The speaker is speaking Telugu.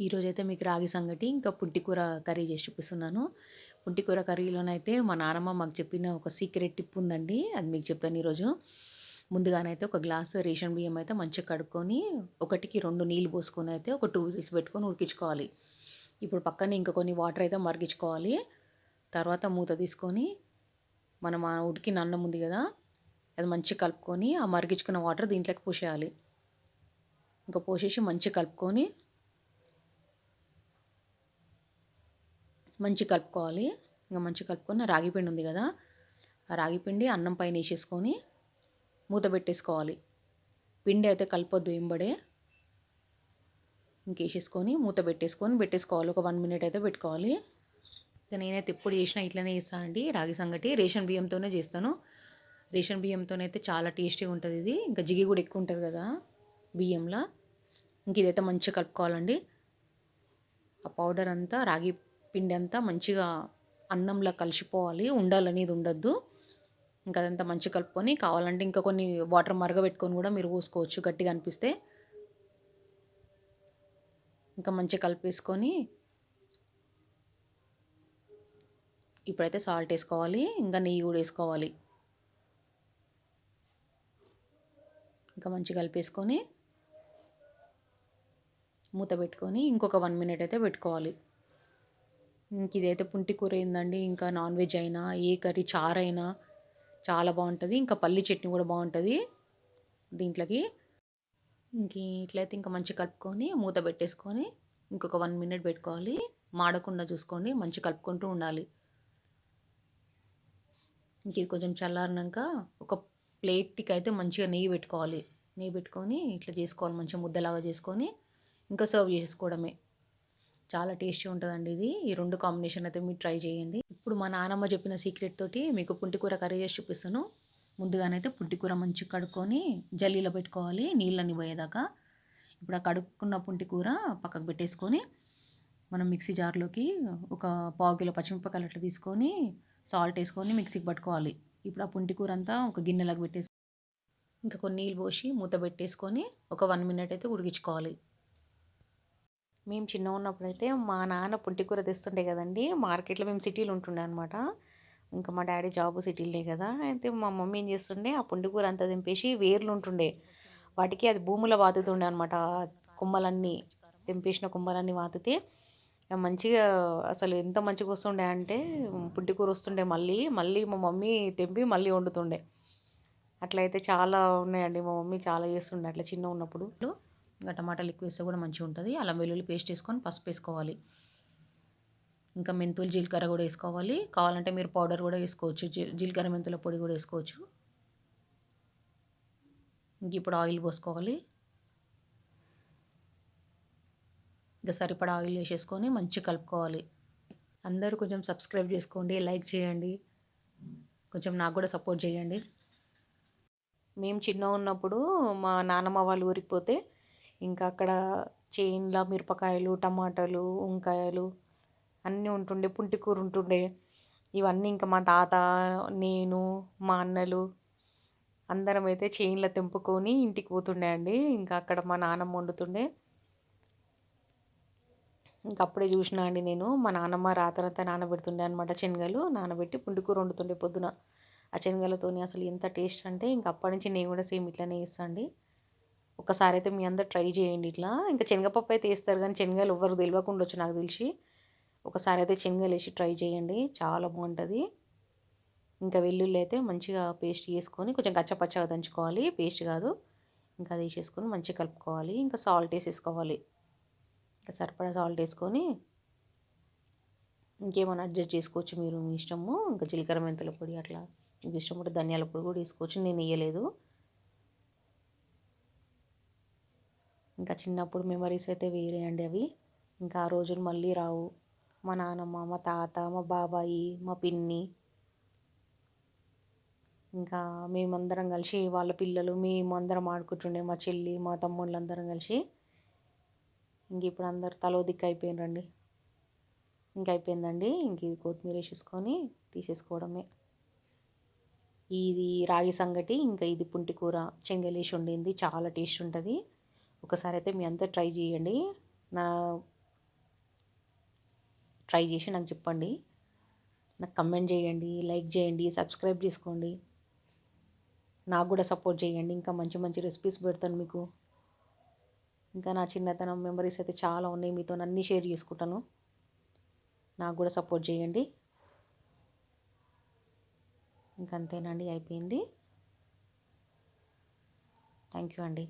ఈరోజైతే మీకు రాగి సంగటి, ఇంకా పుంటికూర కర్రీ చేసి చూపిస్తున్నాను. పుంటికూర కర్రీలోనైతే మా నానమ్మ మాకు చెప్పిన ఒక సీక్రెట్ టిప్ ఉందండి. అది మీకు చెప్తాను ఈరోజు. ముందుగానైతే ఒక గ్లాసు రేషన్ బియ్యం అయితే మంచిగా కడుక్కొని, ఒకటికి 2 నీళ్ళు పోసుకొని అయితే ఒక 2 విజిల్స్ పెట్టుకొని ఉడికించుకోవాలి. ఇప్పుడు పక్కనే ఇంకా కొన్ని వాటర్ అయితే మరిగించుకోవాలి. తర్వాత మూత తీసుకొని, మనం ఆ ఉడికిన అన్నం ఉంది కదా, అది మంచిగా కలుపుకొని, ఆ మరిగించుకున్న వాటర్ దీంట్లోకి పోసేయాలి. ఇంకా పోసేసి మంచిగా కలుపుకొని మంచిగా కలుపుకోవాలి. ఇంక మంచిగా కలుపుకొని రాగి పిండి ఉంది కదా, ఆ రాగి పిండి అన్నం పైన వేసేసుకొని మూత పెట్టేసుకోవాలి. పిండి అయితే కలపొద్దు ఎంబడే. ఇంకేసేసుకొని మూత పెట్టేసుకోవాలి. ఒక 1 మినిట్ అయితే పెట్టుకోవాలి. ఇక నేనైతే ఎప్పుడు చేసినా ఇట్లనే చేస్తానండి. రాగి సంగటి రేషన్ బియ్యంతోనే చేస్తాను. రేషన్ బియ్యంతోనైతే చాలా టేస్టీగా ఉంటుంది ఇది. ఇంకా జిగి కూడా ఎక్కువ ఉంటుంది కదా బియ్యంలో. ఇంక ఇదైతే మంచిగా కలుపుకోవాలండి. ఆ పౌడర్ అంతా రాగి పిండి అంతా మంచిగా అన్నంలో కలిసిపోవాలి. ఉండలనేది ఉండద్దు. ఇంకా అదంతా మంచిగా కలుపుకొని, కావాలంటే ఇంకా కొన్ని వాటర్ మరగబెట్టుకొని కూడా మీరు పోసుకోవచ్చు గట్టిగా అనిపిస్తే. ఇంకా మంచిగా కలిపేసుకొని, ఇప్పుడైతే సాల్ట్ వేసుకోవాలి. ఇంకా నెయ్యి కూడా వేసుకోవాలి. ఇంకా మంచిగా కలిపేసుకొని మూత పెట్టుకొని ఇంకొక 1 మినిట్ అయితే పెట్టుకోవాలి. ఇంక ఇదైతే పుంటి కూర ఏందండి, ఇంకా నాన్ వెజ్ అయినా ఏ కర్రీ చారైనా చాలా బాగుంటుంది. ఇంకా పల్లి చట్నీ కూడా బాగుంటుంది దీంట్లోకి. ఇంక ఇట్లయితే ఇంకా మంచిగా కలుపుకొని మూత పెట్టేసుకొని ఇంకొక 1 మినిట్ పెట్టుకోవాలి. మాడకుండా చూసుకోండి, మంచిగా కలుపుకుంటూ ఉండాలి. ఇంక ఇది కొంచెం చల్లారినాక ఒక ప్లేట్కి అయితే మంచిగా నెయ్యి పెట్టుకోవాలి. నెయ్యి పెట్టుకొని ఇట్లా చేసుకోవాలి, మంచిగా ముద్దలాగా చేసుకొని ఇంకా సర్వ్ చేసుకోవడమే. చాలా టేస్టీ ఉంటుందండి ఇది. ఈ 2 కాంబినేషన్ అయితే మీరు ట్రై చేయండి. ఇప్పుడు మా నానమ్మ చెప్పిన సీక్రెట్ తోటి మీకు పుంటికూర కర్రీ చేసి చూపిస్తాను. ముందుగానైతే పుంటికూర మంచిగా కడుక్కొని జల్లీలో పెట్టుకోవాలి నీళ్ళని పోయేదాకా. ఇప్పుడు ఆ కడుక్కున్న పుంటికూర పక్కకు పెట్టేసుకొని, మనం మిక్సీ జార్లోకి ఒక పావు కిలో పచ్చిమిరపకాయలు అట్లా తీసుకొని సాల్ట్ వేసుకొని మిక్సీకి పట్టుకోవాలి. ఇప్పుడు ఆ పుంటికూర అంతా ఒక గిన్నెలోకి పెట్టేసి ఇంకా కొన్ని నీళ్ళు పోసి మూత పెట్టేసుకొని ఒక 1 మినిట్ అయితే ఉడికించుకోవాలి. మేము చిన్నగా ఉన్నప్పుడైతే మా నాన్న పుంటికూర తెస్తుండే కదండి. మార్కెట్లో మేము సిటీలో ఉంటుండే అనమాట. ఇంకా మా డాడీ జాబ్ సిటీలే కదా. అయితే మా మమ్మీ ఏం చేస్తుండే, ఆ పుంటికూర అంతా తెంపేసి వేర్లు ఉంటుండే వాటికి, అది భూమిలో పాతుతుండే అనమాట. కొమ్మలన్నీ తెంపేసిన కొమ్మలన్నీ పాతితే మంచిగా, అసలు ఎంత మంచిగా వస్తుండే అంటే పుంటికూర వస్తుండే. మళ్ళీ మళ్ళీ మా మమ్మీ తెంపి మళ్ళీ వండుతుండే. అట్లయితే చాలా ఉన్నాయండి. మా మమ్మీ చాలా చేస్తుండే అట్లా చిన్న ఉన్నప్పుడు. ఇంకా టమాటాలు ఎక్కువ వేస్తే కూడా మంచిగా ఉంటుంది. అల్లం వెల్లుల్లి పేస్ట్ వేసుకొని పసుపు వేసుకోవాలి. ఇంకా మెంతులు జీలకర్ర కూడా వేసుకోవాలి. కావాలంటే మీరు పౌడర్ కూడా వేసుకోవచ్చు. జీలకర్ర మెంతుల పొడి కూడా వేసుకోవచ్చు. ఇంక ఇప్పుడు ఆయిల్ పోసుకోవాలి. ఇంకా సరిపడా ఆయిల్ వేసేసుకొని మంచిగా కలుపుకోవాలి. అందరూ కొంచెం సబ్స్క్రైబ్ చేసుకోండి, లైక్ చేయండి, కొంచెం నాకు కూడా సపోర్ట్ చేయండి. మేము చిన్న ఉన్నప్పుడు మా నానమ్మ వాళ్ళ ఊరికి పోతే ఇంకా అక్కడ చేన్ల మిరపకాయలు, టమాటాలు, వంకాయలు అన్నీ ఉంటుండే. పుంటికూర ఉంటుండే. ఇవన్నీ ఇంకా మా తాత, నేను, మా అన్నలు అందరం అయితే చేన్ల తెంపుకొని ఇంటికి పోతుండే అండి. ఇంకా అక్కడ మా నాన్నమ్మ వండుతుండే. ఇంకా అప్పుడే చూసినా అండి నేను, మా నాన్నమ్మ రాత్రంతా నానబెడుతుండే అనమాట. శనగలు నానబెట్టి పుంటికూర వండుతుండే పొద్దున. ఆ శనగలతోని అసలు ఎంత టేస్ట్ అంటే, ఇంక అప్పటి నుంచి నేను కూడా సేమ్ ఇట్లనే చేస్తాను అండి. ఒకసారి అయితే మీ అందరు ట్రై చేయండి ఇట్లా. ఇంకా శనగపప్పు అయితే వేస్తారు కానీ శనగలు ఎవ్వరు తెలియకుండా వచ్చు నాకు తెలిసి. ఒకసారి అయితే శనగలు వేసి ట్రై చేయండి, చాలా బాగుంటుంది. ఇంకా వెల్లుల్లి అయితే మంచిగా పేస్ట్ చేసుకొని కొంచెం కచ్చపచ్చగా దంచుకోవాలి, పేస్ట్ కాదు. ఇంకా అది వేసేసుకొని మంచిగా కలుపుకోవాలి. ఇంకా సాల్ట్ వేసేసుకోవాలి. ఇంకా సరిపడా సాల్ట్ వేసుకొని ఇంకేమైనా అడ్జస్ట్ చేసుకోవచ్చు మీరు, మీ ఇష్టము. ఇంకా జీలకర్ర మెంతుల పొడి అట్లా మీకు ఇష్టం ఉంటే ధనియాల పొడి కూడా వేసుకోవచ్చు. నేను వేయలేదు. ఇంకా చిన్నప్పుడు మెమరీస్ అయితే వేరే అండి అవి. ఇంకా ఆ రోజులు మళ్ళీ రావు. మా నాన్నమ్మ, మా తాత, మా బాబాయి, మా పిన్ని, ఇంకా మేమందరం కలిసి వాళ్ళ పిల్లలు మేము అందరం ఆడుకుంటుండే, మా చెల్లి, మా తమ్ముళ్ళు అందరం కలిసి. ఇంక ఇప్పుడు అందరు తలో దిక్కు అయిపోయినరండి. ఇంక అయిపోయిందండి. ఇంక ఇది కొత్తిమీర వేసేసుకొని తీసేసుకోవడమే. ఇది రాగి సంగటి, ఇంకా ఇది పుంటికూర చెంగలేసి వండింది. చాలా టేస్ట్ ఉంటుంది. ఒకసారి అయితే మీ అంతా ట్రై చేయండి. నా ట్రై చేసి నాకు చెప్పండి. నాకు కమెంట్ చేయండి, లైక్ చేయండి, సబ్స్క్రైబ్ చేసుకోండి. నాకు కూడా సపోర్ట్ చేయండి. ఇంకా మంచి మంచి రెసిపీస్ పెడతాను మీకు. ఇంకా నా చిన్నతనం మెమరీస్ అయితే చాలా ఉన్నాయి, మీతో అన్నీ షేర్ చేసుకుంటాను. నాకు కూడా సపోర్ట్ చేయండి. ఇంకంతేనండి, అయిపోయింది. థ్యాంక్ యూ అండి.